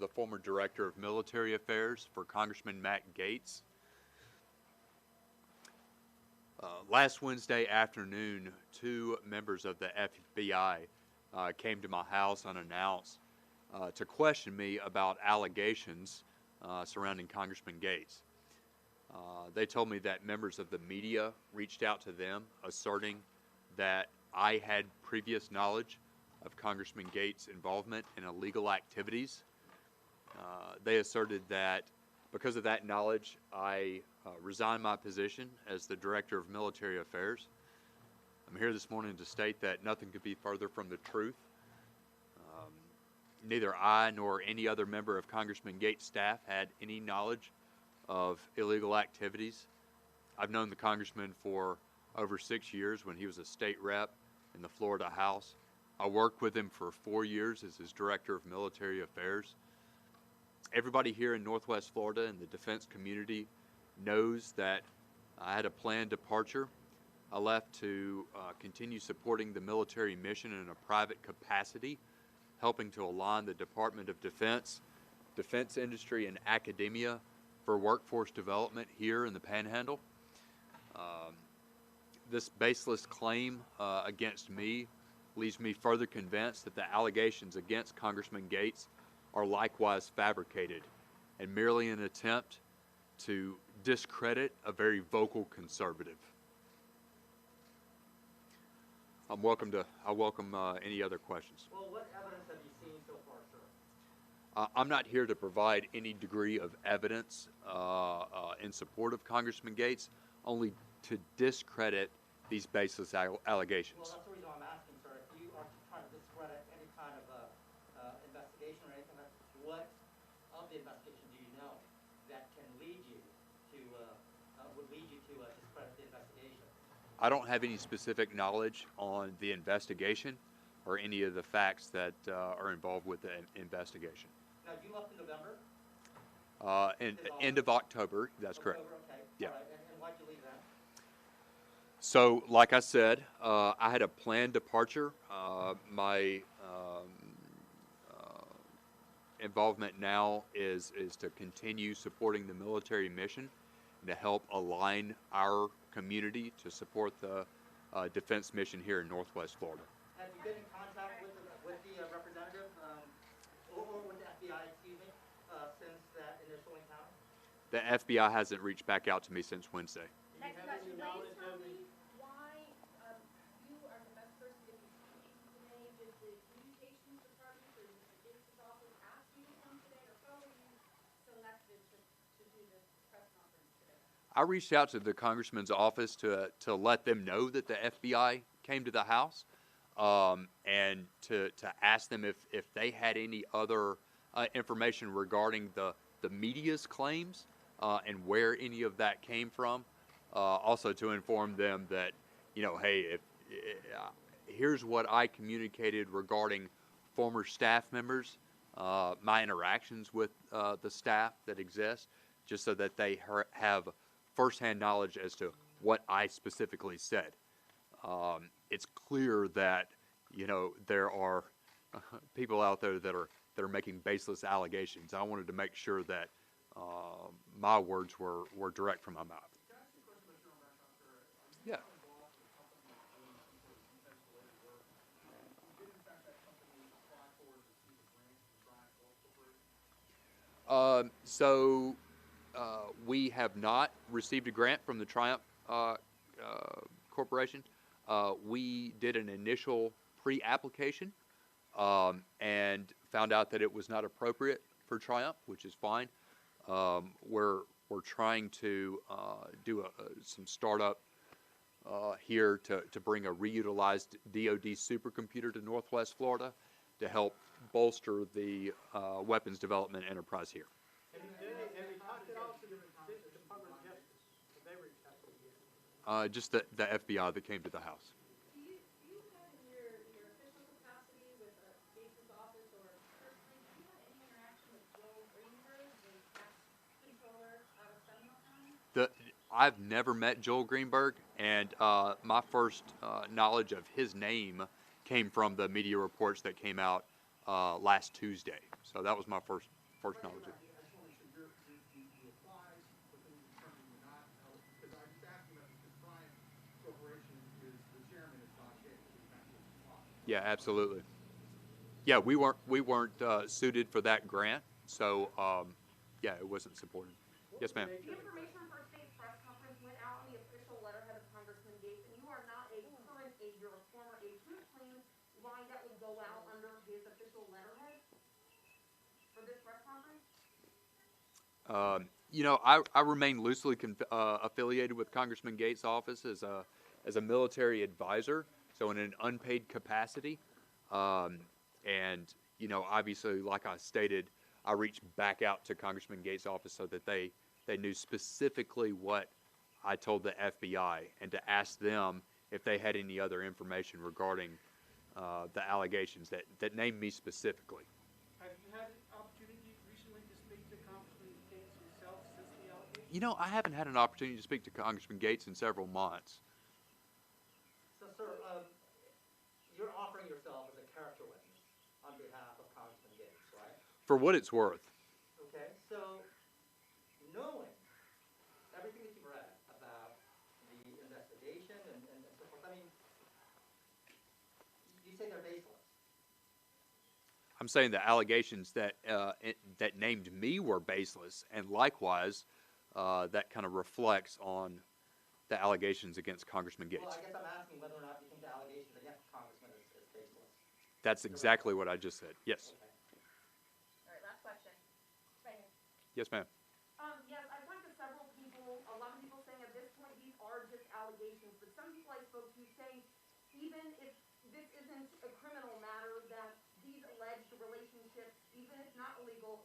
the former Director of Military Affairs for Congressman Matt Gaetz. Last Wednesday afternoon, two members of the FBI came to my house unannounced to question me about allegations surrounding Congressman Gaetz. They told me that members of the media reached out to them asserting that I had previous knowledge of Congressman Gaetz' involvement in illegal activities. They asserted that because of that knowledge, I resigned my position as the Director of Military Affairs. I'm here this morning to state that nothing could be further from the truth. Neither I nor any other member of Congressman Gaetz' staff had any knowledge of illegal activities. I've known the congressman for over 6 years when he was a state rep in the Florida House. I worked with him for 4 years as his Director of Military Affairs. Everybody here in Northwest Florida and the defense community knows that I had a planned departure. I left to continue supporting the military mission in a private capacity, helping to align the Department of Defense, defense industry, and academia for workforce development here in the Panhandle. This baseless claim against me leaves me further convinced that the allegations against Congressman Gaetz are likewise fabricated and merely an attempt to discredit a very vocal conservative. I welcome any other questions. Well, what evidence have you seen so far, sir? I'm not here to provide any degree of evidence in support of Congressman Gaetz, only to discredit these baseless allegations. Well, that's the reason I'm asking, sir. If you are trying to discredit any kind of investigation or anything, what of the investigation do you know that can lead you to discredit the investigation? I don't have any specific knowledge on the investigation or any of the facts that are involved with the investigation. Now, you left in November? End of October, that's correct. Okay. Yeah. All right. And why'd you leave then? So, like I said, I had a planned departure. My involvement now is to continue supporting the military mission and to help align our community to support the defense mission here in Northwest Florida. Have you been in contact with the representative or with the FBI, since that initial encounter? The FBI hasn't reached back out to me since Wednesday. Next question, please tell me why you are the best person to be speaking today. Did the communications department or Mr. Gates' office ask you to come today, or how were you selected to do this press conference today? I reached out to the congressman's office to let them know that the FBI came to the house and to ask them if they had any other information regarding the media's claims and where any of that came from. Also to inform them that, hey, here's what I communicated regarding former staff members, my interactions with the staff that exist, just so that they have firsthand knowledge as to what I specifically said. It's clear that, there are people out there that are making baseless allegations. I wanted to make sure that my words were direct from my mouth. Yeah. We have not received a grant from the Triumph Corporation. We did an initial pre-application and found out that it was not appropriate for Triumph, which is fine. We're trying to do some startup here to bring a reutilized DoD supercomputer to Northwest Florida to help bolster the weapons development enterprise here. Just the FBI that came to the house. Do you have in your official capacity with Gates' office or personally, do you have any interaction with Joel Greenberg, the tax controller out of Seminole County? I've never met Joel Greenberg, and my first knowledge of his name came from the media reports that came out last Tuesday. So that was my first first knowledge of. I just want to make sure you apply, but then you determine you're not, because I'm just asking about this, because Bryant Corporation is, the chairman is Don Gates, who's actually applying. Yeah, absolutely. Yeah, we weren't suited for that grant, so yeah, it wasn't supported. Yes, ma'am. The information for today's press conference went out on the official letterhead of Congressman Gaetz, and you are not a current aide, you're a former aide. Can you explain why that would go out under his official letterhead for this press conference? You know, I remain loosely affiliated with Congressman Gaetz' office as a military advisor, so in an unpaid capacity. And you know, obviously, like I stated, I reached back out to Congressman Gaetz' office so that they knew specifically what I told the FBI, and to ask them if they had any other information regarding the allegations that named me specifically. Have you had an opportunity recently to speak to Congressman Gaetz himself since the allegation? You know, I haven't had an opportunity to speak to Congressman Gaetz in several months. So, sir, you're offering yourself as a character witness on behalf of Congressman Gaetz, right? For what it's worth. Okay, so knowing everything that you've read about the investigation and so forth, I mean, you say they're baseless. I'm saying the allegations that that named me were baseless, and likewise, that kind of reflects on the allegations against Congressman Gaetz. Well, I guess I'm asking whether or not you think the allegations against the congressman is baseless. That's exactly what I just said. Yes. Okay. All right, last question. Right here. Yes, ma'am. Yes, I've talked to several people, a lot of people saying at this point these are just allegations, but some people I spoke to say even if this isn't a criminal matter, that these alleged relationships, even if not illegal,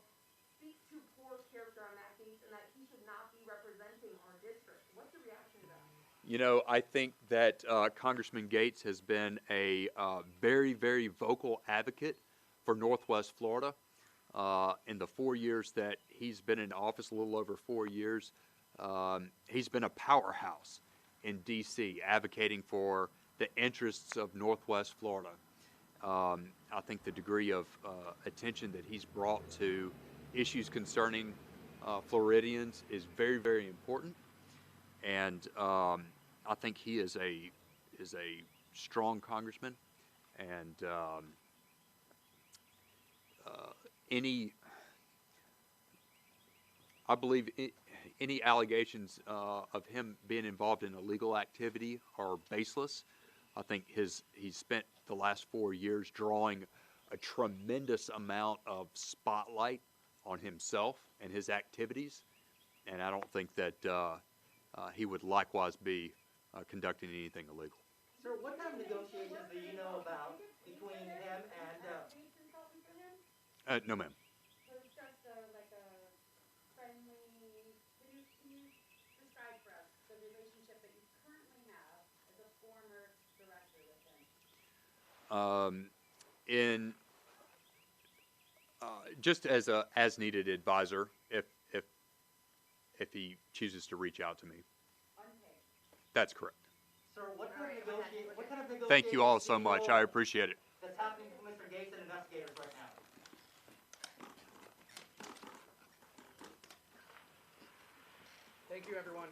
speak to poor character on Matt Gaetz and that he should not be representing our district. What's your reaction to that? You know, I think that Congressman Gaetz has been a very, very vocal advocate for Northwest Florida. In the 4 years that he's been in office, a little over 4 years, he's been a powerhouse in D.C., advocating for the interests of Northwest Florida. I think the degree of attention that he's brought to issues concerning Floridians is very, very important, and I think he is a strong congressman, and I believe any allegations of him being involved in illegal activity are baseless. I think he's spent the last 4 years drawing a tremendous amount of spotlight on himself and his activities, and I don't think that he would likewise be conducting anything illegal. Sir, what kind of negotiations do you know about between him and, No, ma'am. So it's just like a friendly, can you describe for us the relationship that you currently have as a former director with him? Just as a as-needed advisor, if he chooses to reach out to me. Unpaid. That's correct. sir, what kind of negotiations? Thank you all so much. I appreciate it. That's happening with Mr. Gaetz and investigators right now. Thank you, everyone.